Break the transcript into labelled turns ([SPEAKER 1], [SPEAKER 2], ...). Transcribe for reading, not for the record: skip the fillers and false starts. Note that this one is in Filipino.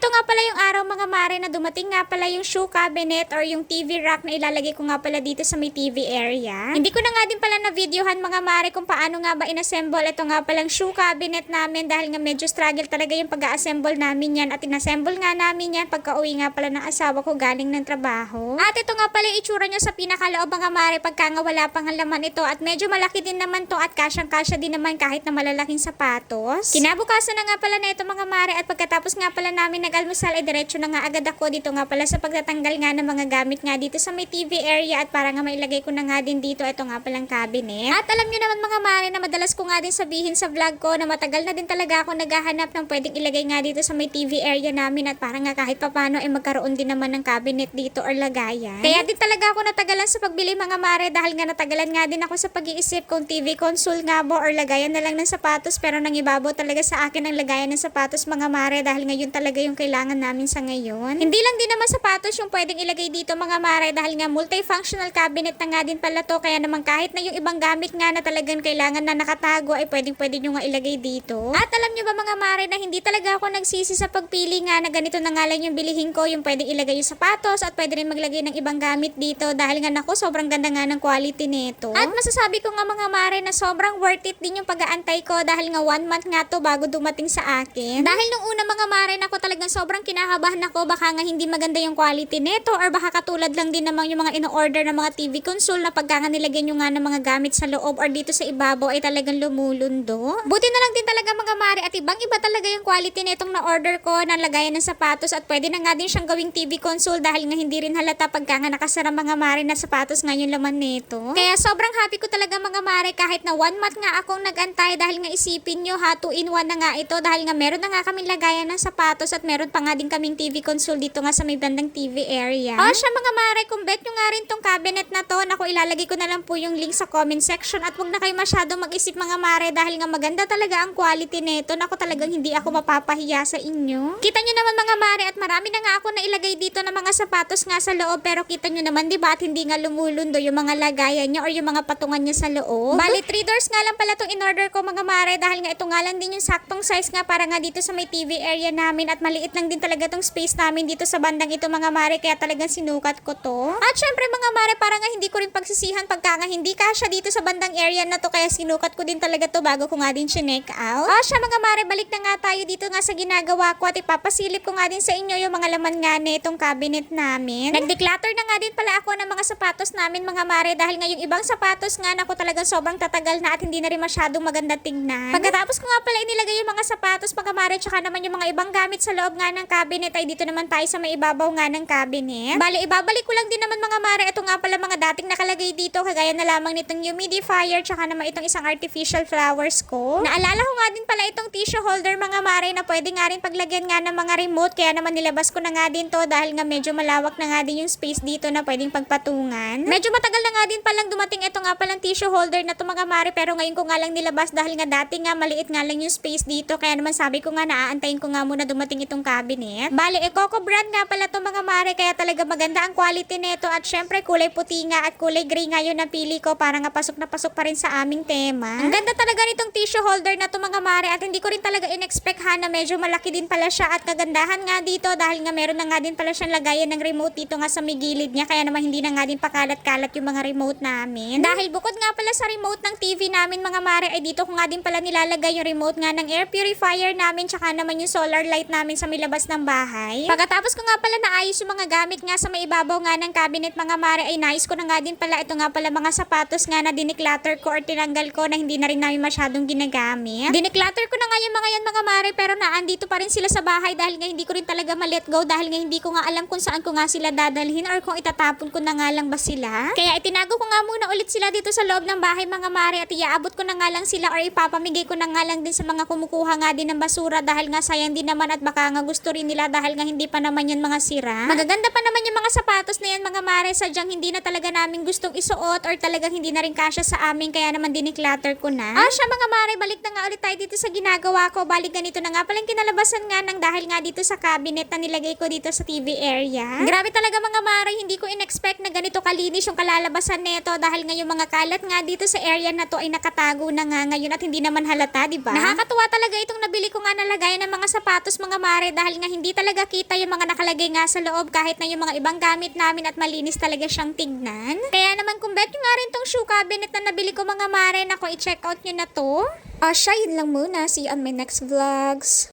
[SPEAKER 1] Ito nga pala yung araw mga mare na dumating nga pala yung shoe cabinet or yung TV rack na ilalagay ko nga pala dito sa may TV area. Hindi ko na nga din pala na videohan mga mare kung paano nga ba inassemble ito nga palang shoe cabinet namin dahil nga medyo struggle talaga yung pag-assemble namin yan at inassemble nga namin yan pagka uwi nga pala ng asawa ko galing ng trabaho. At ito nga pala yung itsura niya sa pinakaloob mga mare pagka nga wala pang laman ito at medyo malaki din naman to at kasyang-kasya din naman kahit na malalaking sapatos. Kinabukasan na nga pala na ito mga mare at pagkatapos nga pala namin nag-almusal ay diretso na nga agad ako dito nga pala sa pagtatanggal nga ng mga gamit nga dito sa may TV area at para nga mailagay ko na nga din dito ito nga palang cabinet. At alam nyo naman mga mare na madalas ko nga din sabihin sa vlog ko na matagal na din talaga ako naghahanap ng pwedeng ilagay nga dito sa may TV area namin at para nga kahit papano ay magkaroon din naman ng cabinet dito or lagayan. Kaya din talaga ako natagalan sa pagbili mga mare dahil nga natagalan nga din ako sa pag-iisip kung TV console nga ba or lagayan na lang ng sapatos pero nangibabaw talaga sa akin ang lagayan ng sapatos mga mare dahil ngayon talaga yung kailangan namin sa ngayon. Hindi lang din naman sapatos yung pwedeng ilagay dito mga mare dahil nga multifunctional cabinet na nga din pala to kaya naman kahit na yung ibang gamit nga na talagang kailangan na nakatago ay pwedeng nyo nga ilagay dito. At alam nyo ba mga mare na hindi talaga ako nagsisi sa pagpili nga na ganito na nga lang yung bilihin ko yung pwedeng ilagay yung sapatos at pwede rin maglagay ng ibang gamit dito dahil nga naku sobrang ganda nga ng quality nito. At masasabi ko nga mga mare na sobrang worth it din yung pag-aantay ko dahil nga 1 month nga to bago dumating sa akin. Dahil nung una mga mare na ko talagang sobrang kinakabahan ako baka nga hindi maganda yung quality nito or baka katulad lang din namang yung mga ino-order ng mga TV console na pagka nga nilagyan nyo nga ng mga gamit sa loob or dito sa ibabaw ay talagang lumulundo. Buti na lang din talaga mga mare at ibang iba talaga yung quality nitong na-order ko ng lagayan ng sapatos at pwede na nga din siyang gawing TV console dahil nga hindi rin halata pagka nga nakasara mga mare na sapatos nga yung laman nito. Kaya sobrang happy ko talaga mga mare kahit na 1 month nga akong nag-antay dahil nga isipin nyo ha 2-in-1 na nga ito dahil nga meron na nga kaming lagayan ng sapatos at meron pa nga din kaming TV console dito nga sa may bandang TV area. O siya mga mare, kung bet nyo nga rin tong cabinet na to, naku ilalagay ko na lang po yung link sa comment section at wag na kayo masyado mag-isip mga mare dahil nga maganda talaga ang quality nito. Naku talagang hindi ako mapapahiya sa inyo. Kita nyo naman mga mare at marami na nga ako na ilagay dito ng mga sapatos nga sa loob pero kita nyo naman diba at hindi nga lumulundo yung mga lagayan niya or yung mga patungan niya sa loob. Bali 3 doors nga lang pala tong in-order ko mga mare dahil nga ito nga lang din yung saktong size nga para nga dito sa may TV area namin at maliit lang din talaga tong space namin dito sa bandang ito mga mare kaya talagang sinukat ko to. At syempre mga mare para nga hindi ko rin pagsisihan pagka nga hindi kasya dito sa bandang area na to kaya sinukat ko din talaga to bago ko nga din chinek out. O siya mga mare balik na nga tayo dito nga sa ginagawa ko at ipapasilip ko nga din sa inyo yung mga laman nga nitong cabinet namin. Nag-declutter na nga din pala ako ng mga sapatos namin mga mare dahil nga yung ibang sapatos nga na ko talagang sobrang tatagal na at hindi na rin masyadong maganda tingnan. Pagkatapos ko nga pala inilagay yung mga sapatos mga mare tsaka naman yung mga ibang gamit sa loob nga ng cabinet ay dito naman tayo sa may ibabaw nga ng cabinet. Bali ibabalik ko lang din naman mga mare ito nga pala mga dating nakalagay dito kagaya na lamang nitong humidifier tsaka naman itong isang artificial flowers ko. Naalala ko nga din pala itong tissue holder mga mare na pwede nga rin paglagyan nga ng mga remote kaya naman nilabas ko na nga din to dahil nga medyo malawak na nga din yung space dito na pwedeng pagpatungan. Medyo matagal na nga din palang dumating ito nga palang tissue holder na to mga mare pero ngayon ko nga lang nilabas dahil nga dati nga maliit nga lang yung space dito kaya naman sabi ko nga naaantayin ko nga muna dumating itong cabinet. Bali Coco brand nga pala to mga mare kaya talaga maganda ang quality nito at syempre kulay puti nga at kulay gray nga yun ang pili ko para nga pasok na pasok pa rin sa aming tema. Ang ganda talaga nitong tissue holder na to mga mare at hindi ko rin talaga in-expect ha na medyo malaki din pala siya at kagandahan nga dito dahil nga meron na nga din pala siyang lagayan ng remote dito nga sa may gilid niya kaya naman hindi na nga din pakalat-kalat yung mga remote namin. Dahil bukod nga pala sa remote ng TV namin mga mare ay dito ko nga din pala nilalagay yung remote nga ng air purifier namin tsaka naman yung solar light namin sa may labas ng bahay. Pagkatapos ko nga pala naayos yung mga gamit nga sa may ibabaw nga ng cabinet mga mare ay nais ko na nga din pala ito nga pala mga sapatos nga na diniclutter ko or tinanggal ko na hindi na rin namin masyadong ginagamit. Diniclutter ko na nga yung mga yan mga mare pero naandito pa rin sila sa bahay dahil nga hindi ko rin talaga ma-let go dahil nga hindi ko nga alam kung saan ko nga sila dadalhin or kung itatapon ko na nga lang ba sila. Kaya itinago ko nga muna ulit sila dito sa loob ng bahay mga mare at iaabot ko na nga lang sila or ipapamigay ko na nga lang din sa mga kumukuha nga din ng basura dahil nga sayang din naman at baka nga gusto rin nila dahil nga hindi pa naman yan mga sira. Magaganda pa naman yung mga sapatos na yan mga mare sadyang hindi na talaga namin gustong isuot or talagang hindi na rin kasya sa amin kaya naman diniclutter ko na. Siya mga mare balik na nga ulit tayo dito sa ginagawa ko. Balik ganito na nga palang kinalabasan nga ng dahil nga dito sa cabinet na nilagay ko dito sa TV area. Grabe talaga mga mare hindi ko in-expect na ganito kalinis yung kalalabasan nito dahil nga yung mga kalat nga dito sa area na to ay nakatago na nga ngayon at hindi naman halata, di ba? Nakakatuwa talaga itong nabili ko nga na lagayan ng mga sapatos mga mare mare dahil nga hindi talaga kita yung mga nakalagay nga sa loob kahit na yung mga ibang gamit namin at malinis talaga siyang tignan. Kaya naman kung bet nyo nga rin tong shoe cabinet na nabili ko mga mare, nako i-check out nyo na to. Siya, yun lang muna. See you on my next vlogs.